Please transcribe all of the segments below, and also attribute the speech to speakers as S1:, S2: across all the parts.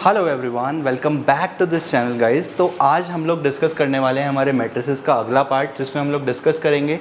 S1: Hello everyone, welcome back to this channel guys. तो आज हम लोग डिस्कस करने वाले हैं हमारे मैट्रिसेस का अगला पार्ट, जिसमें हम लोग डिस्कस करेंगे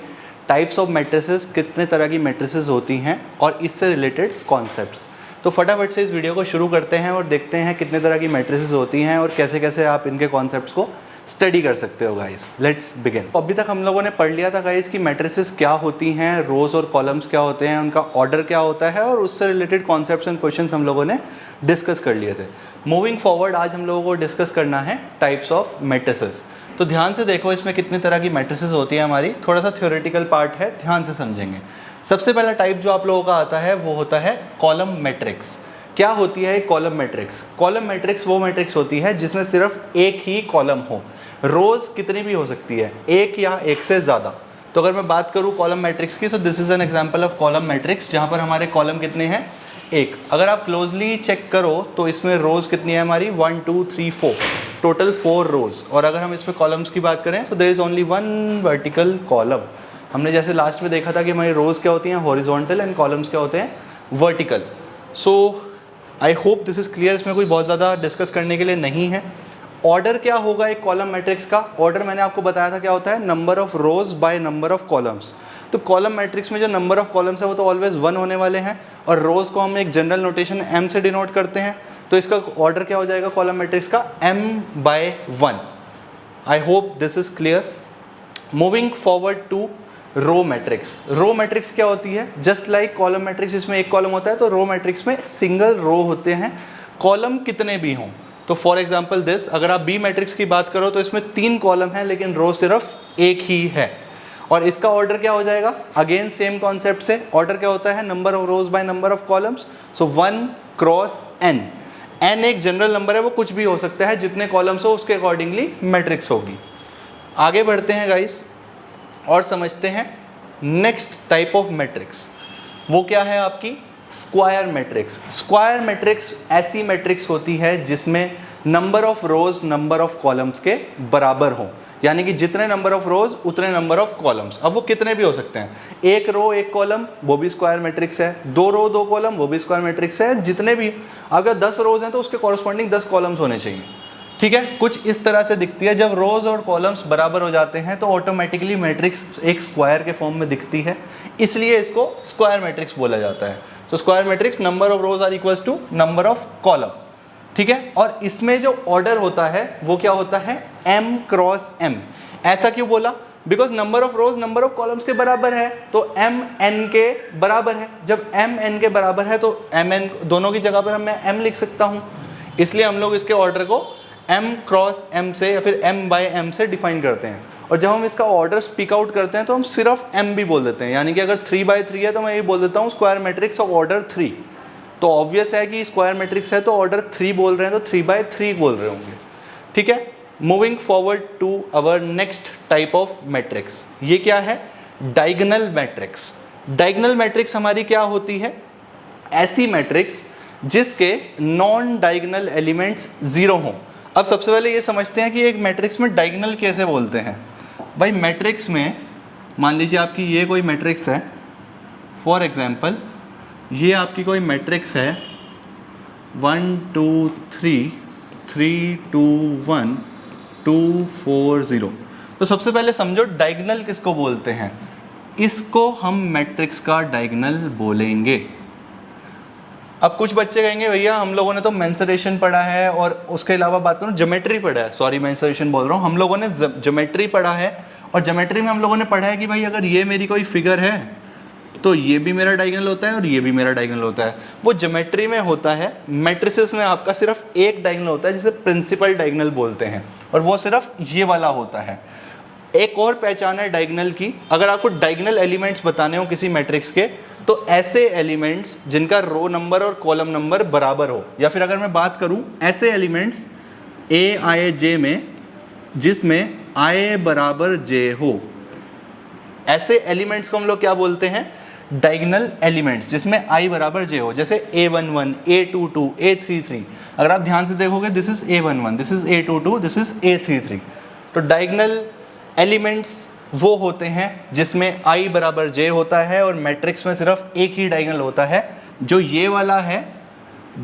S1: टाइप्स ऑफ मैट्रिसेस, कितने तरह की मैट्रिसेस होती हैं और इससे रिलेटेड कॉन्सेप्ट्स। तो फटाफट से इस वीडियो को शुरू करते हैं और देखते हैं कितने तरह की मैट्रिसेस होती हैं और कैसे कैसे आप इनके कॉन्सेप्ट्स को स्टडी कर सकते हो गाइस। Let's begin. अभी तक हम लोगों ने पढ़ लिया था गाइस कि मैट्रिसेस क्या होती हैं, रोज और कॉलम्स क्या होते हैं, उनका ऑर्डर क्या होता है और उससे रिलेटेड कॉन्सेप्ट्स एंड क्वेश्चंस हम लोगों ने डिस्कस कर लिए थे। मूविंग फॉरवर्ड आज हम लोगों को डिस्कस करना है टाइप्स ऑफ मैट्रिसेस। तो ध्यान से देखो इसमें कितनी तरह की मैट्रिसेस होती है हमारी, थोड़ा सा थ्योरेटिकल पार्ट है, ध्यान से समझेंगे। सबसे पहला टाइप जो आप लोगों का आता है वो होता है कॉलम मैट्रिक्स। क्या होती है कॉलम मैट्रिक्स? कॉलम मैट्रिक्स वो मैट्रिक्स होती है जिसमें सिर्फ एक ही कॉलम हो। रोज कितनी भी हो सकती है, एक या एक से ज़्यादा। तो अगर मैं बात करूँ कॉलम मैट्रिक्स की, तो this is an example of column matrix, जहाँ पर हमारे कॉलम कितने हैं, एक। अगर आप क्लोजली चेक करो तो इसमें रोज कितनी है हमारी, 1 2 3 4, टोटल 4 रोज। और अगर हम इसमें कॉलम्स की बात करें तो there is only one vertical column. हमने जैसे लास्ट में देखा था कि हमारी रोज क्या होती हैं, हॉरिजॉन्टल, एंड कॉलम्स क्या होते हैं, vertical. So I hope this is clear. इसमें कोई बहुत ज़्यादा डिस्कस करने के लिए नहीं है। ऑर्डर क्या होगा एक कॉलम मैट्रिक्स का? ऑर्डर मैंने आपको बताया था क्या होता है, number of rose by number of columns. तो कॉलम मैट्रिक्स में जो नंबर ऑफ कॉलम्स है वो तो ऑलवेज 1 होने वाले हैं, और रोज को हम एक जनरल नोटेशन m से डिनोट करते हैं। तो इसका ऑर्डर क्या हो जाएगा कॉलम मैट्रिक्स का, m/1। I hope this is clear. Moving forward to row matrix. Row matrix क्या होती है? जस्ट लाइक कॉलम मैट्रिक्स, जिसमें एक कॉलम होता है, तो रो मैट्रिक्स में सिंगल रो होते हैं, कॉलम कितने भी हों। तो फॉर एग्जांपल दिस, अगर आप बी मैट्रिक्स की बात करो तो इसमें 3 कॉलम है लेकिन रो सिर्फ एक ही है। और इसका ऑर्डर क्या हो जाएगा, अगेन सेम कॉन्सेप्ट से। ऑर्डर क्या होता है, number of rose by number of columns. So 1 cross n। n एक जनरल नंबर है, वो कुछ भी हो सकता है, जितने कॉलम्स हो उसके अकॉर्डिंगली मैट्रिक्स होगी। आगे बढ़ते हैं गाइस और समझते हैं नेक्स्ट टाइप ऑफ मैट्रिक्स। वो क्या है आपकी, स्क्वायर मैट्रिक्स। स्क्वायर मैट्रिक्स ऐसी मैट्रिक्स होती है जिसमें number of rose number of columns के बराबर हो, यानी कि जितने नंबर ऑफ रोज उतने नंबर ऑफ कॉलम्स। अब वो कितने भी हो सकते हैं, एक रो एक कॉलम, वो भी स्क्वायर मैट्रिक्स है। 2 रो 2 कॉलम, वो भी स्क्वायर मैट्रिक्स है। जितने भी, अगर 10 रोज हैं तो उसके कॉरस्पॉन्डिंग 10 कॉलम्स होने चाहिए। ठीक है, कुछ इस तरह से दिखती है। जब रोज और कॉलम्स बराबर हो जाते हैं तो ऑटोमेटिकली मैट्रिक्स एक स्क्वायर के फॉर्म में दिखती है, इसलिए इसको स्क्वायर मैट्रिक्स बोला जाता है। तो square matrix, number of rows are equals to number of column. ठीक है, और इसमें जो ऑर्डर होता है वो क्या होता है, m क्रॉस m। ऐसा क्यों बोला? Because number of rose number of columns के बराबर है, तो m n के बराबर है। जब m n के बराबर है तो m n दोनों की जगह पर मैं m लिख सकता हूं, इसलिए हम लोग इसके ऑर्डर को m क्रॉस m से या फिर m/m से डिफाइन करते हैं। और जब हम इसका ऑर्डर स्पीक आउट करते हैं तो हम सिर्फ m भी बोल देते हैं, यानी कि अगर 3/3 है तो मैं ये बोल देता हूँ स्क्वायर मैट्रिक्स ऑफ ऑर्डर 3। तो ऑब्वियस है कि स्क्वायर मैट्रिक्स है तो ऑर्डर 3 बोल रहे हैं, तो 3/3 बोल रहे होंगे। ठीक है, moving forward to our next type of matrix. ये क्या है, डायगोनल मैट्रिक्स। डायगोनल मैट्रिक्स हमारी क्या होती है, ऐसी मैट्रिक्स जिसके नॉन डायगोनल एलिमेंट्स 0 हों। अब सबसे पहले ये समझते हैं कि एक मैट्रिक्स में डायगोनल कैसे बोलते हैं। भाई मैट्रिक्स में मान लीजिए आपकी ये कोई मैट्रिक्स है, फॉर एग्जांपल ये आपकी कोई मैट्रिक्स है 1 2 3 3 2 1 2 4 0। तो सबसे पहले समझो डायगोनल किसको बोलते हैं। इसको हम मैट्रिक्स का डायगोनल बोलेंगे। अब कुछ बच्चे कहेंगे भैया हम लोगों ने तो मेंसुरेशन पढ़ा है, और उसके अलावा बात करूँ ज्योमेट्री पढ़ा है, सॉरी मेंसुरेशन बोल रहा हूँ, हम लोगों ने ज्योमेट्री पढ़ा है। और ज्योमेट्री में हम लोगों ने पढ़ा है कि भाई अगर ये मेरी कोई फिगर है तो ये भी मेरा डायगोनल होता है और ये भी मेरा डायगोनल होता है। वो ज्योमेट्री में होता है, मैट्रिसेस में आपका सिर्फ एक डायगोनल होता है जिसे प्रिंसिपल डायगोनल बोलते हैं, और वो सिर्फ ये वाला होता है। एक और पहचान है डायगोनल की, अगर आपको डायगोनल एलिमेंट्स बताने हो किसी मैट्रिक्स के, तो ऐसे एलिमेंट्स जिनका रो नंबर और कॉलम नंबर बराबर हो, या फिर अगर मैं बात करूं ऐसे एलिमेंट्स a i j में जिसमें i बराबर j हो, ऐसे एलिमेंट्स को हम लोग क्या बोलते हैं, डायगोनल एलिमेंट्स जिसमें i बराबर j हो। जैसे a11, a22, a33। अगर आप ध्यान से देखोगे this is a11, this is a22, this is a33। तो डायगोनल एलिमेंट्स वो होते हैं जिसमें i बराबर j होता है, और मैट्रिक्स में सिर्फ एक ही डायगोनल होता है जो ये वाला है।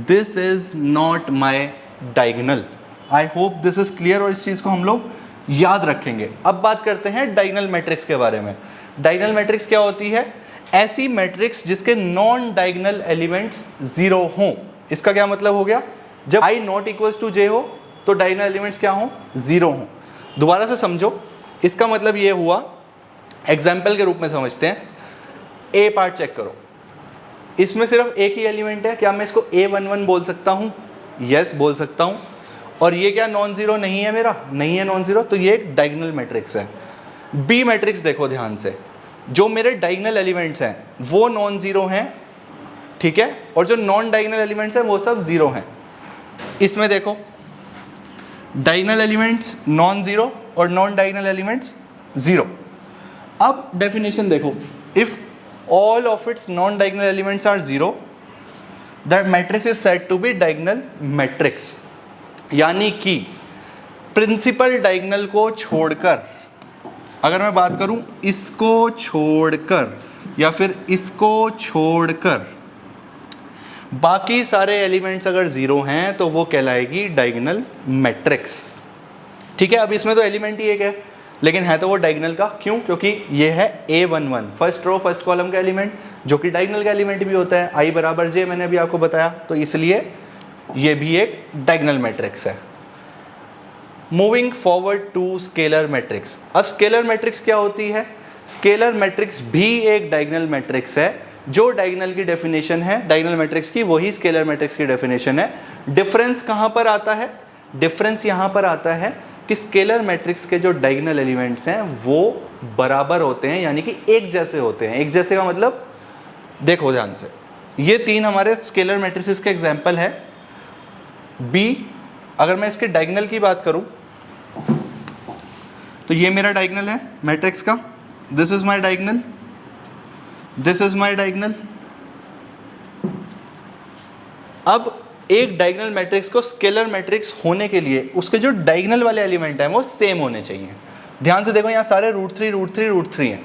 S1: This is not my diagonal. I hope this is clear और इस चीज़ को हम लोग याद रखेंगे। अब बात करते हैं डायगोनल मैट्रिक्स के बारे में। डायगोनल मैट्रिक्स क्या होती है? ऐसी मैट्रिक्स जिसके नॉन डायगोनल एलिमेंट्स जीरो हों। इसका क्या मतलब हो गया? जब i not equals to j हो तो डायगोनल एलिमेंट्स क्या हों? जीरो हों। दोबारा से समझो, इसका मतलब ये हुआ, एग्जाम्पल के रूप में समझते हैं। ए पार्ट चेक करो, इसमें सिर्फ एक ही एलिमेंट है, क्या मैं इसको A11 बोल सकता हूँ? यस बोल सकता हूँ। और ये क्या नॉन जीरो नहीं है मेरा? नहीं है नॉन जीरो, तो ये एक डायगोनल मैट्रिक्स है। बी मैट्रिक्स देखो ध्यान से, जो मेरे डायगोनल एलिमेंट्स हैं वो नॉन जीरो हैं, ठीक है, और जो नॉन डायगोनल एलिमेंट्स हैं वो सब जीरो हैं। इसमें देखो डायगोनल एलिमेंट्स नॉन जीरो और नॉन डायगोनल एलिमेंट्स जीरो। अब डेफिनेशन देखो, if all of its non-diagonal elements are zero, that matrix is said to be diagonal matrix। यानी कि प्रिंसिपल डायगोनल को छोड़कर, अगर मैं बात करूं इसको छोड़कर या फिर इसको छोड़कर, बाकी सारे एलिमेंट्स अगर जीरो हैं तो वो कहलाएगी डायगोनल मैट्रिक्स। ठीक है, अब इसमें तो एलिमेंट ही एक है, लेकिन है तो वो डायगोनल का। क्यों? क्योंकि ये है A11, first row first column का एलिमेंट, जो कि डायगोनल का एलिमेंट भी होता है। I बराबर J मैंने अभी आपको बताया, तो इसलिए ये भी एक डायगोनल मैट्रिक्स है। Moving forward to scalar matrix. अब स्केलर मैट्रिक्स क्या होती है? स्केलर मैट्रिक्स भी एक डायगोनल मैट्रिक्स है। जो डायगोनल की डेफिनेशन है डायगोनल मैट्रिक्स की, वही स्केलर मैट्रिक्स की डेफिनेशन है। डिफरेंस कहाँ पर आता है? डिफरेंस यहाँ पर आता है कि स्केलर मैट्रिक्स के जो डायगोनल एलिमेंट्स हैं वो बराबर होते हैं, यानी कि एक जैसे होते हैं। एक जैसे का मतलब देखो ध्यान से, ये तीन हमारे स्केलर मैट्रिसेस के एग्जांपल है। बी, अगर मैं इसके डायगोनल की बात करूं तो ये मेरा डायगोनल है मैट्रिक्स का, this is my diagonal, this is my diagonal. अब एक डायगोनल मैट्रिक्स को स्केलर मैट्रिक्स होने के लिए उसके जो डायगोनल वाले एलिमेंट हैं वो सेम होने चाहिए। ध्यान से देखो, यहाँ सारे √3 हैं,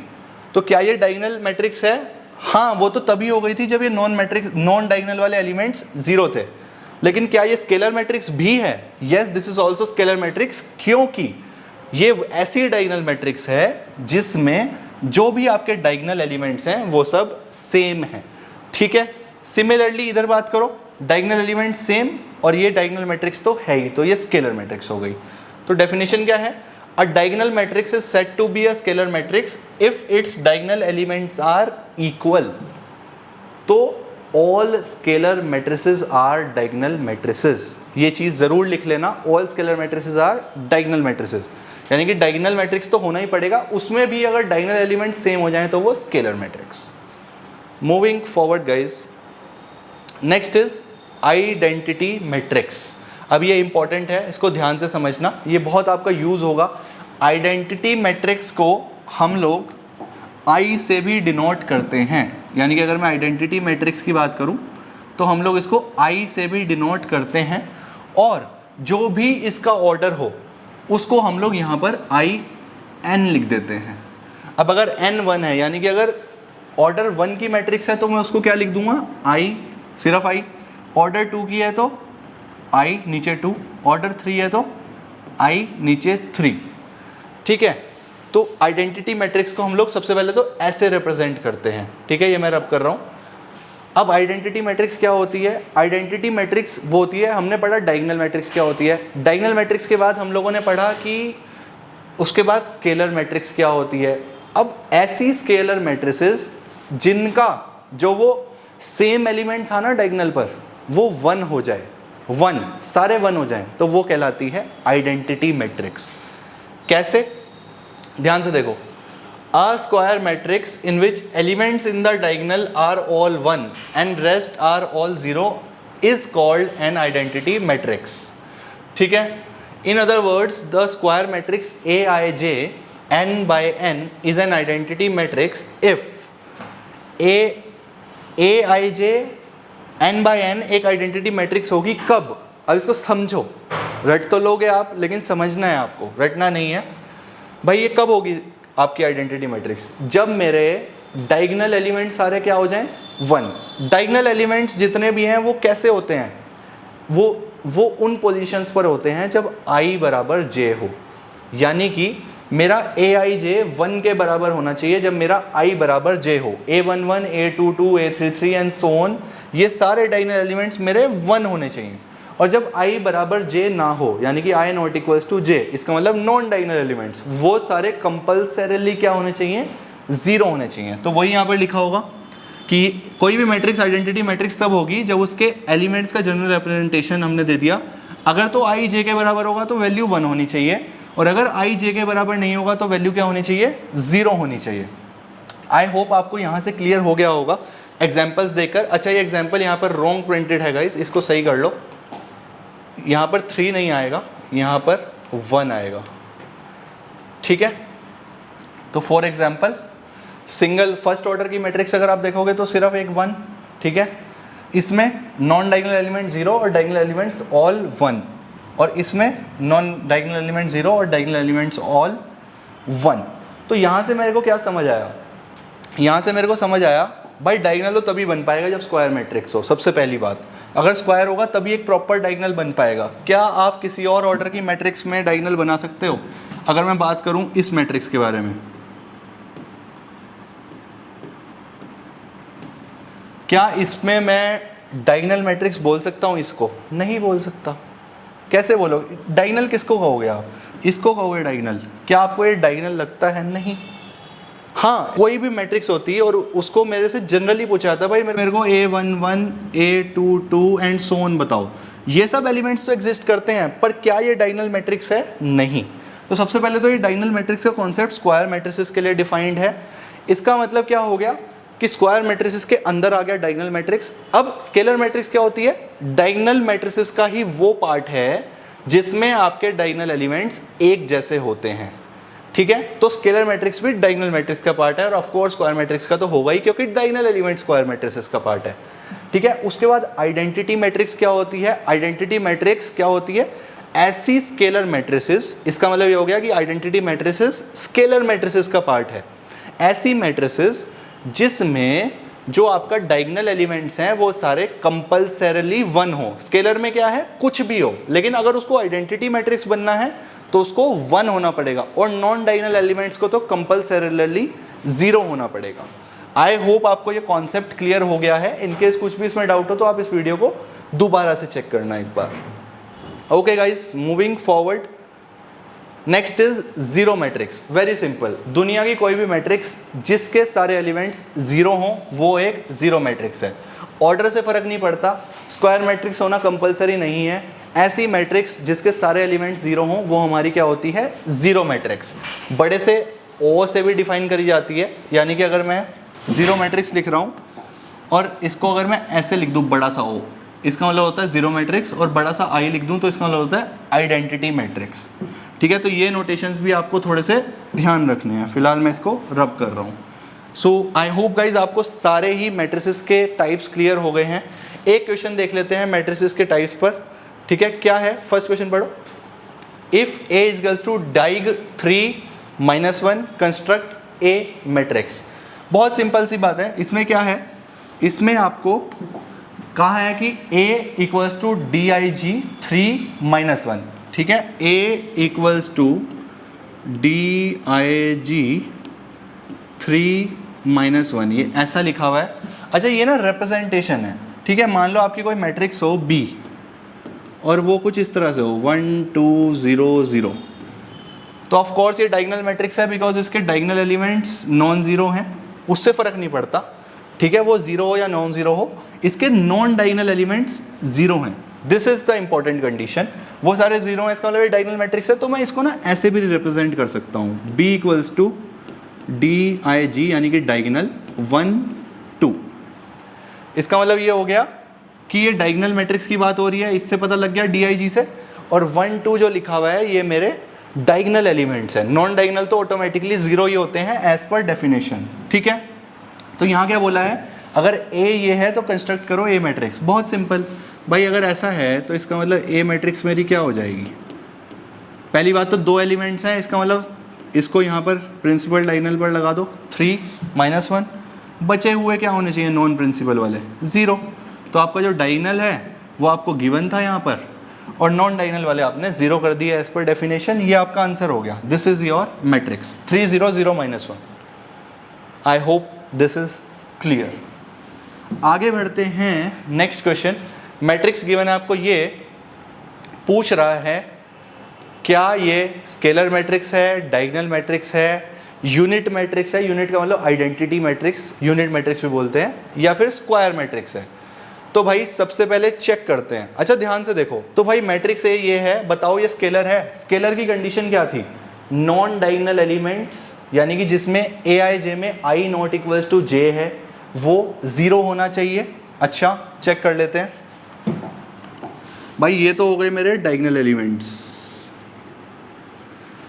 S1: तो क्या ये डायगोनल मैट्रिक्स है? हाँ, वो तो तभी हो गई थी जब ये नॉन डायगोनल वाले एलिमेंट्स जीरो थे। लेकिन क्या ये स्केलर मैट्रिक्स भी है? Yes, this is also scalar matrix, क्योंकि ये ऐसी डायगोनल मैट्रिक्स है जिसमें जो भी आपके डायगोनल एलिमेंट्स हैं वो सब सेम हैं। ठीक है, सिमिलरली इधर बात करो, डायगोनल एलिमेंट सेम और ये डायगोनल मैट्रिक्स तो है ही, तो ये स्केलर मैट्रिक्स हो गई। तो डेफिनेशन क्या है? A diagonal matrix is said to be a scalar matrix if its diagonal elements are equal. तो all scalar matrices are diagonal matrices. ये चीज जरूर लिख लेना, all scalar matrices are diagonal matrices, यानी कि डायगोनल मैट्रिक्स तो होना ही पड़ेगा, उसमें भी अगर डायगोनल एलिमेंट सेम हो जाए तो वो scalar matrix. Moving forward guys, next is identity matrix. अब ये इंपॉर्टेंट है, इसको ध्यान से समझना, ये बहुत आपका यूज होगा। आइडेंटिटी मैट्रिक्स को हम लोग I से भी डिनोट करते हैं, यानी कि अगर मैं आइडेंटिटी मैट्रिक्स की बात करूं तो हम लोग इसको I से भी डिनोट करते हैं, और जो भी इसका ऑर्डर हो उसको हम लोग यहाँ पर IN लिख देते हैं। अब अगर N 1 है, यानी कि अगर ऑर्डर 1 की मैट्रिक्स है तो मैं उसको क्या लिख दूंगा? I, सिर्फ I। ऑर्डर 2 की है तो I नीचे 2, ऑर्डर 3 है तो I नीचे 3। ठीक है, तो आइडेंटिटी मैट्रिक्स को हम लोग सबसे पहले तो ऐसे रिप्रेजेंट करते हैं। ठीक है, ये मैं रब कर रहा हूँ। अब आइडेंटिटी मैट्रिक्स क्या होती है? आइडेंटिटी मैट्रिक्स वो होती है, हमने पढ़ा डायगोनल मैट्रिक्स क्या होती है। डायगोनल मैट्रिक्स के बाद हम लोगों ने पढ़ा कि उसके बाद स्केलर मैट्रिक्स क्या होती है। अब ऐसी स्केलर मैट्रिसेस जिनका जो वो सेम एलिमेंट था ना डायगोनल पर, वो 1 हो जाए, 1 सारे 1 हो जाएं, तो वो कहलाती है आइडेंटिटी मैट्रिक्स। कैसे? ध्यान से देखो, a square matrix in which elements in the diagonal are all 1 and rest are all 0 is called an identity matrix। ठीक है, in other words the square matrix aij n by n is an identity matrix if aij n by n एक identity matrix होगी। कब? अब इसको समझो, रट तो लोगे आप लेकिन समझना है आपको, रटना नहीं है भाई। ये कब होगी आपकी आइडेंटिटी मैट्रिक्स? जब मेरे डायगोनल एलिमेंट सारे क्या हो जाएं? 1। डायगोनल एलिमेंट्स जितने भी हैं वो कैसे होते हैं? वो वो उन पोजीशंस पर होते हैं जब i बराबर j हो, यानी कि मेरा aij 1 के बराबर होना चाहिए जब मेरा i बराबर j हो। a11, a22, a33 and so on, ये सारे डायगोनल एलिमेंट्स मेरे 1 होने चाहिए। और जब i बराबर j ना हो, यानी कि i not equals to j, इसका मतलब नॉन डायगोनल एलिमेंट्स, वो सारे कंपल्सरीली क्या होने चाहिए, 0 होने चाहिए। तो वही यहाँ पर लिखा होगा कि कोई भी मैट्रिक्स आइडेंटिटी मैट्रिक्स तब होगी जब उसके एलिमेंट्स का जनरल रिप्रेजेंटेशन हमने दे दिया। अगर तो i j के बराबर होगा तो वैल्यू 1 होनी चाहिए, और अगर i j के बराबर नहीं होगा तो वैल्यू क्या होनी चाहिए, 0 होनी चाहिए। आई होप आपको यहाँ से क्लियर हो गया होगा एग्जाम्पल्स देकर। अच्छा, ये एग्जाम्पल यहाँ पर रॉन्ग प्रिंटेड है गाइस, इसको सही कर लो। यहाँ पर 3 नहीं आएगा, यहाँ पर 1 आएगा, ठीक है। तो for example single first order की मैट्रिक्स अगर आप देखोगे तो सिर्फ एक 1, ठीक है। इसमें नॉन डायगोनल एलिमेंट 0 और डायगोनल एलिमेंट्स ऑल 1, और इसमें नॉन डायगोनल एलिमेंट 0 और डायगोनल एलिमेंट्स ऑल 1। तो यहाँ से मेरे को क्या समझ आया, यहाँ से मेरे को समझ आया भाई डायगोनल तो तभी बन पाएगा जब स्क्वायर मैट्रिक्स हो। सबसे पहली बात, अगर स्क्वायर होगा तभी एक प्रॉपर डायगोनल बन पाएगा। क्या आप किसी और ऑर्डर की मैट्रिक्स में डायगोनल बना सकते हो? अगर मैं बात करूं इस मैट्रिक्स के बारे में, क्या इसमें मैं डायगोनल मैट्रिक्स बोल सकता हूं? इसको नहीं बोल सकता। कैसे बोलोगे? डायगोनल किसको कहोगे आप? इसको कहोगे डायगोनल। क्या आपको ये डायगोनल लगता है? नहीं। हाँ, कोई भी मैट्रिक्स होती है और उसको मेरे से जनरली पूछा जाता है भाई मेरे को a11, a22 and so on बताओ। ये सब एलिमेंट्स तो एग्जिस्ट करते हैं, पर क्या ये डायगोनल मैट्रिक्स है? नहीं। तो सबसे पहले तो ये डायगोनल मैट्रिक्स का कॉन्सेप्ट स्क्वायर मैट्रिसेस के लिए डिफाइंड है। इसका मतलब क्या हो गया कि स्क्वायर मैट्रिसेस के अंदर आ गया डायगोनल मैट्रिक्स। अब स्केलर मैट्रिक्स क्या होती है? डायगोनल मैट्रिसेस का ही वो पार्ट है जिसमें आपके डायगोनल एलिमेंट्स एक जैसे होते हैं, ठीक है। तो स्केलर मैट्रिक्स भी डायगोनल मैट्रिक्स का पार्ट है, और ऑफ कोर्स स्क्वायर मैट्रिक्स का तो होगा ही क्योंकि डायगोनल एलिमेंट स्क्वायर मैट्रिसेस का पार्ट है, ठीक है। उसके बाद आइडेंटिटी मैट्रिक्स क्या होती है? आइडेंटिटी मैट्रिक्स क्या होती है? ऐसी स्केलर मैट्रिसेस, इसका मतलब ये हो गया कि आइडेंटिटी मैट्रिसेस स्केलर मैट्रिसेस का पार्ट है। ऐसी मैट्रिसेस जिसमें जो आपका डायगोनल एलिमेंट्स हैं वो सारे कंपल्सरीली 1 हो। स्केलर में क्या है? कुछ भी हो, लेकिन अगर उसको आइडेंटिटी मैट्रिक्स बनना है तो उसको 1 होना पड़ेगा, और नॉन डायगोनल एलिमेंट्स को तो कंपल्सरीली 0 होना पड़ेगा। आई होप आपको ये कॉन्सेप्ट क्लियर हो गया है। इनकेस कुछ भी इसमें डाउट हो तो आप इस वीडियो को दोबारा से चेक करना एक बार। Okay guys, moving forward, next is zero matrix. Very simple, दुनिया की कोई भी मैट्रिक्स जिसके सारे एलिमेंट्स 0 हों वो एक जीरो मैट्रिक्स है। ऑर्डर से फर्क नहीं पड़ता, स्क्वायर मैट्रिक्स होना कंपलसरी नहीं है। ऐसी मैट्रिक्स जिसके सारे एलिमेंट्स 0 हों वो हमारी क्या होती है? Zero matrix. बड़े से ओ से भी डिफाइन करी जाती है, यानी कि अगर मैं जीरो मैट्रिक्स लिख रहा हूँ और इसको अगर मैं ऐसे लिख दूँ बड़ा सा ओ, इसका मतलब होता है जीरो मैट्रिक्स, और बड़ा सा आई लिख दूँ तो इसका मतलब होता है आइडेंटिटी मैट्रिक्स, ठीक है। तो ये नोटेशंस भी आपको थोड़े से ध्यान रखने हैं। फिलहाल मैं इसको रब कर रहा हूँ। सो आई होप गाइज आपको सारे ही मैट्रिसेस के टाइप्स क्लियर हो गए हैं। एक क्वेश्चन देख लेते हैं मैट्रिसेस के टाइप्स पर, ठीक है। क्या है? फर्स्ट क्वेश्चन पढ़ो। If A is equals to diag 3-1 construct A matrix. बहुत सिंपल सी बात है। इसमें क्या है? इसमें आपको कहा है कि A इक्वल्स टू DIG 3-1, ठीक है। A इक्वल्स टू DIG 3-1, ये ऐसा लिखा हुआ है। अच्छा, ये ना रिप्रेजेंटेशन है, ठीक है। मान लो आपकी कोई मैट्रिक्स हो B और वो कुछ इस तरह से हो 1 2 0 0, तो ऑफ कोर्स ये डायगोनल मैट्रिक्स है बिकॉज इसके डायगोनल एलिमेंट्स नॉन जीरो हैं। उससे फ़र्क नहीं पड़ता, ठीक है, वो जीरो हो या नॉन जीरो हो, इसके नॉन डायगोनल एलिमेंट्स जीरो हैं। This is the important condition. वो सारे जीरो हैं, इसका मतलब ये डायगोनल मैट्रिक्स है। तो मैं इसको ना ऐसे भी रिप्रेजेंट कर सकता हूँ, B इक्वल्स टू DIG यानी कि डायगोनल 1 2। इसका मतलब ये हो गया कि ये डायगोनल मैट्रिक्स की बात हो रही है, इससे पता लग गया DIG से। और 1 2 जो लिखा हुआ है ये मेरे डायगोनल एलिमेंट्स हैं। नॉन डायगोनल तो ऑटोमेटिकली जीरो ही होते हैं एज पर डेफिनेशन, ठीक है। तो यहाँ क्या बोला है? अगर A ये है तो कंस्ट्रक्ट करो A मैट्रिक्स। बहुत सिंपल भाई, अगर ऐसा है तो इसका मतलब A मैट्रिक्स मेरी क्या हो जाएगी? पहली बात तो 2 एलिमेंट्स हैं, इसका मतलब इसको यहाँ पर प्रिंसिपल डायगोनल पर लगा दो 3-1। बचे हुए क्या होने चाहिए? नॉन प्रिंसिपल वाले 0। तो आपका जो डायगोनल है वो आपको गिवन था यहाँ पर, और नॉन डायगोनल वाले आपने 0 कर दिया एज पर डेफिनेशन। ये आपका आंसर हो गया। This is your matrix 3 0 0 -1। I hope this is clear. आगे बढ़ते हैं नेक्स्ट क्वेश्चन। मैट्रिक्स गिवन है आपको, ये पूछ रहा है क्या ये स्केलर मैट्रिक्स है, डायगोनल मैट्रिक्स है, यूनिट मैट्रिक्स है, यूनिट का मतलब आइडेंटिटी मैट्रिक्स, यूनिट मैट्रिक्स भी बोलते हैं, या फिर स्क्वायर मैट्रिक्स है। तो भाई सबसे पहले चेक करते हैं। अच्छा ध्यान से देखो, तो भाई मैट्रिक्स ए ये है, बताओ ये स्केलर है। स्केलर की कंडीशन क्या थी? नॉन डायगोनल एलिमेंट्स, यानी कि जिसमें ए आई जे में आई नॉट इक्वल्स टू जे है वो 0 होना चाहिए। अच्छा चेक कर लेते हैं भाई, ये तो हो गए मेरे diagonal elements.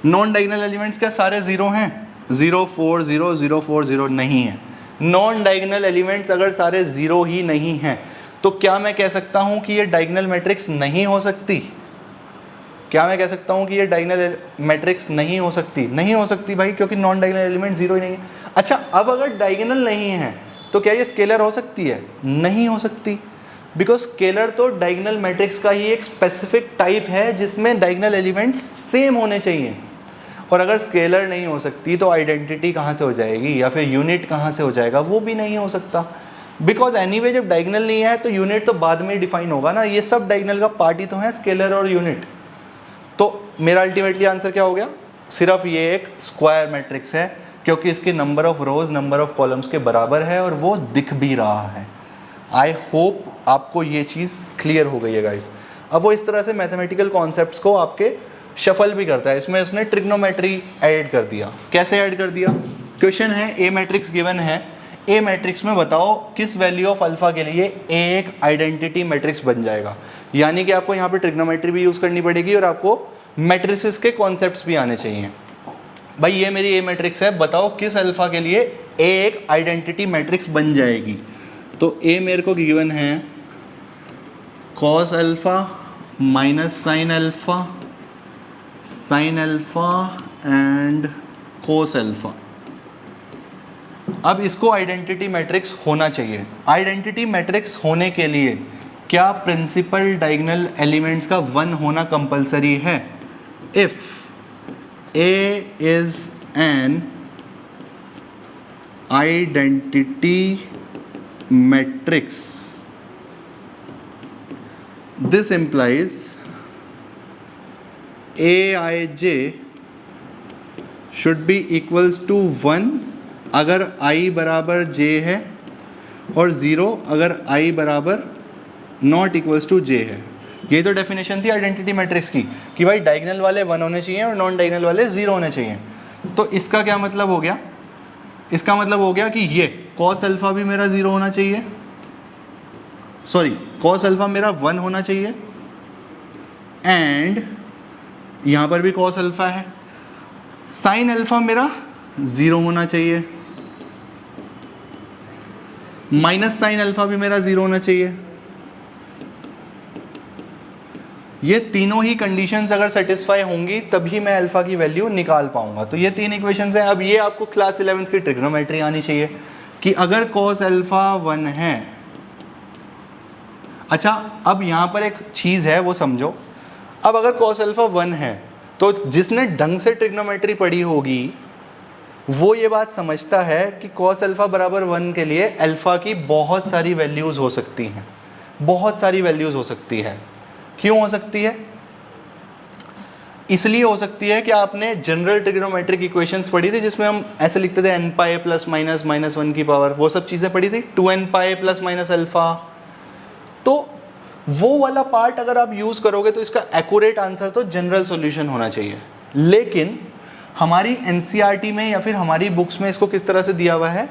S1: Non diagonal elements क्या सारे 0 हैं? 0 4 0 0 4 0 नहीं है। नॉन डायगोनल एलिमेंट्स अगर सारे 0 ही नहीं हैं तो क्या मैं कह सकता हूं कि ये डायगोनल मैट्रिक्स नहीं हो सकती? क्या मैं कह सकता हूं कि ये डायगोनल मैट्रिक्स नहीं हो सकती? नहीं हो सकती भाई, क्योंकि नॉन डायगोनल एलिमेंट 0 ही नहीं है। अच्छा अब अगर डायगोनल नहीं है तो क्या ये स्केलर हो सकती है? नहीं हो सकती, बिकॉज स्केलर तो डायगोनल मैट्रिक्स का ही एक स्पेसिफिक टाइप है जिसमें डायगोनल एलिमेंट्स सेम होने चाहिए। और अगर स्केलर नहीं हो सकती तो आइडेंटिटी कहाँ से हो जाएगी, या फिर यूनिट कहाँ से हो जाएगा? वो भी नहीं हो सकता, बिकॉज एनीवे जब डायगोनल नहीं है तो यूनिट तो बाद में डिफाइन होगा ना। ये सब डायगोनल का पार्ट ही तो है, स्केलर और यूनिट। तो मेरा अल्टीमेटली आंसर क्या हो गया? सिर्फ ये एक स्क्वायर मैट्रिक्स है, क्योंकि इसके number of rose number of columns के बराबर है और वो दिख भी रहा है। आई होप आपको ये चीज़ क्लियर हो गई है गाइस। अब वो इस तरह से मैथमेटिकल कॉन्सेप्ट्स को आपके शफल भी करता है। इसमें उसने ट्रिग्नोमेट्री ऐड कर दिया। कैसे ऐड कर दिया? क्वेश्चन है ए मैट्रिक्स गिवन है, ए मैट्रिक्स में बताओ किस वैल्यू ऑफ अल्फा के लिए ए एक आइडेंटिटी मैट्रिक्स बन जाएगा। यानी कि आपको यहाँ पे ट्रिग्नोमेट्री भी यूज़ करनी पड़ेगी और आपको मैट्रिसेस के कॉन्सेप्ट्स भी आने चाहिए। भाई ये मेरी ए मैट्रिक्स है, बताओ किस अल्फा के लिए ए एक आइडेंटिटी मैट्रिक्स बन जाएगी। तो ए मेरे को गिवन है cos alpha minus sine alpha and cos alpha. अब इसको आइडेंटिटी मैट्रिक्स होना चाहिए। आइडेंटिटी मैट्रिक्स होने के लिए क्या प्रिंसिपल डायगोनल एलिमेंट्स का 1 होना कंपलसरी है? If A is an identity matrix, this implies Aij should be equals to 1 अगर I बराबर J है और 0 अगर I बराबर नॉट इक्वल्स टू J है। ये तो डेफिनेशन थी आइडेंटिटी मैट्रिक्स की कि भाई डायगोनल वाले 1 होने चाहिए और नॉन डायगोनल वाले 0 होने चाहिए। तो इसका क्या मतलब हो गया? इसका मतलब हो गया कि ये कॉस अल्फा भी मेरा 0 होना चाहिए, सॉरी कॉस अल्फा मेरा 1 होना चाहिए, एंड यहाँ पर भी कॉस अल्फा है, साइन अल्फा मेरा 0 होना चाहिए, माइनस साइन अल्फा भी मेरा 0 होना चाहिए। ये तीनों ही कंडीशंस अगर सेटिस्फाई होंगी तभी मैं अल्फा की वैल्यू निकाल पाऊंगा। तो ये 3 इक्वेशंस हैं। अब ये आपको क्लास 11th की ट्रिग्नोमेट्री आनी चाहिए कि अगर cos अल्फा 1 है। अच्छा अब यहाँ पर एक चीज़ है वो समझो। अब अगर cos अल्फा 1 है तो जिसने ढंग से ट्रिग्नोमेट्री पढ़ी होगी वो ये बात समझता है कि cos अल्फा बराबर 1 के लिए अल्फा की बहुत सारी वैल्यूज़ हो सकती हैं, बहुत सारी वैल्यूज़ हो सकती है। क्यों हो सकती है? इसलिए हो सकती है कि आपने जनरल ट्रिग्नोमेट्रिक इक्वेशंस पढ़ी थी जिसमें हम ऐसे लिखते थे n pi plus minus minus 1 की पावर, वो सब चीज़ें पढ़ी थी, 2n pi plus minus alpha. तो वो वाला पार्ट अगर आप यूज़ करोगे तो इसका एक्यूरेट आंसर तो जनरल सॉल्यूशन होना चाहिए। लेकिन हमारी एनसीईआरटी में या फिर हमारी बुक्स में इसको किस तरह से दिया हुआ है?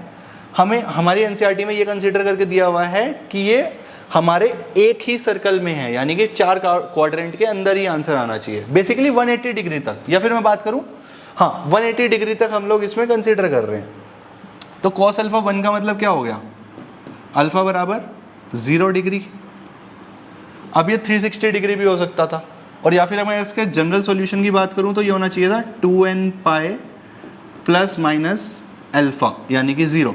S1: हमें हमारी एनसीईआरटी में ये कंसीडर करके दिया हुआ है कि ये हमारे एक ही सर्कल में है, यानी कि 4 क्वाड्रेंट के अंदर ही आंसर आना चाहिए, बेसिकली 180 डिग्री तक। या फिर मैं बात करूं, हाँ 180 डिग्री तक हम लोग इसमें कंसीडर कर रहे हैं। तो cos अल्फा 1 का मतलब क्या हो गया? अल्फा बराबर 0 डिग्री। अब ये 360 डिग्री भी हो सकता था। और या फिर मैं इसके जनरल सॉल्यूशन की बात करूं तो ये होना चाहिए था 2n pi plus minus alpha यानी कि 0,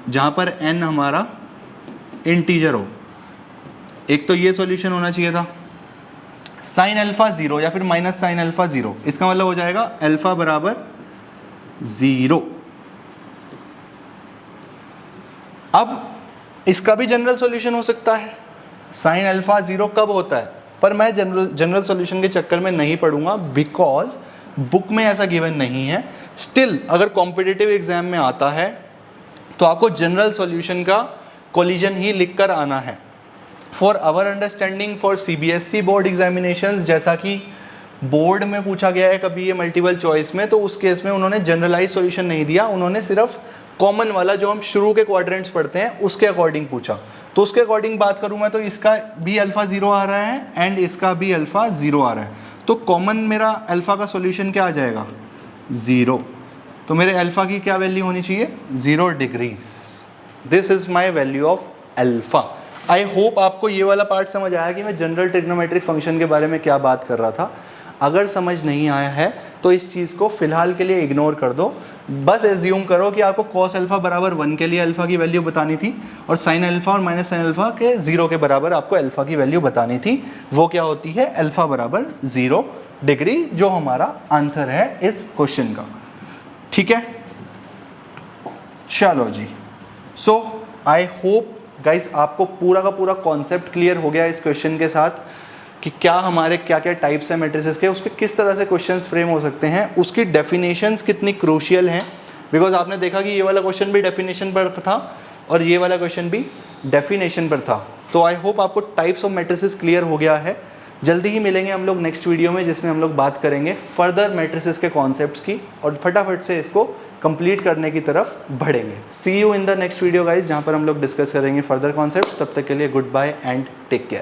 S1: जहाँ पर n हमारा इंटीजर हो। एक तो ये सॉल्यूशन होना चाहिए था। साइन अल्फा 0 या फिर माइनस साइन अल्फा 0, इसका मतलब हो जाएगा अल्फा बराबर 0। अब इसका भी जनरल सॉल्यूशन हो सकता है। साइन अल्फा 0 कब होता है, पर मैं जनरल सॉल्यूशन के चक्कर में नहीं पढ़ूंगा बिकॉज बुक में ऐसा गिवन नहीं है। स्टिल अगर कॉम्पिटिटिव एग्जाम में आता है तो आपको जनरल सॉल्यूशन का कोलिजन ही लिख कर आना है। For our understanding for CBSE board examinations, जैसा कि बोर्ड में पूछा गया है कभी ये मल्टीपल चॉइस में, तो उस केस में उन्होंने जनरलाइज सॉल्यूशन नहीं दिया, उन्होंने सिर्फ कॉमन वाला जो हम शुरू के क्वाड्रेंट्स पढ़ते हैं उसके अकॉर्डिंग पूछा। तो उसके अकॉर्डिंग बात करूं मैं तो इसका भी अल्फा 0 आ रहा है एंड इसका भी अल्फा 0 आ रहा है, तो कॉमन मेरा अल्फा का सॉल्यूशन क्या आ जाएगा 0। तो मेरे अल्फा की क्या वैल्यू होनी चाहिए 0 degrees. This is my value of alpha. I hope आपको ये वाला पार्ट समझ आया कि मैं जनरल ट्रिग्नोमेट्रिक फंक्शन के बारे में क्या बात कर रहा था। अगर समझ नहीं आया है तो इस चीज़ को फिलहाल के लिए इग्नोर कर दो, बस एज्यूम करो कि आपको cos अल्फा बराबर 1 के लिए अल्फा की वैल्यू बतानी थी और sin अल्फा और माइनस साइन अल्फा के 0 के बराबर आपको अल्फा की वैल्यू बतानी थी। वो क्या होती है अल्फा बराबर 0 डिग्री, जो हमारा आंसर है इस क्वेश्चन का। ठीक है, चलो जी। सो आई होप गाइस आपको पूरा का पूरा कॉन्सेप्ट क्लियर हो गया इस क्वेश्चन के साथ कि क्या हमारे क्या क्या टाइप्स हैं मैट्रिसेस के, उसके किस तरह से क्वेश्चंस फ्रेम हो सकते हैं, उसकी डेफिनेशंस कितनी क्रूशियल हैं। बिकॉज आपने देखा कि ये वाला क्वेश्चन भी डेफिनेशन पर था और ये वाला क्वेश्चन भी डेफिनेशन पर था। तो आई होप आपको टाइप्स ऑफ मैट्रिसेस क्लियर हो गया है। जल्दी ही मिलेंगे हम लोग नेक्स्ट वीडियो में, जिसमें हम लोग बात करेंगे फर्दर मैट्रिसेस के कॉन्सेप्ट्स की और फटाफट से इसको कंप्लीट करने की तरफ बढ़ेंगे। See you in the next video guys, जहाँ पर हम लोग डिस्कस करेंगे फर्दर कॉन्सेप्ट्स। तब तक के लिए good bye and take care.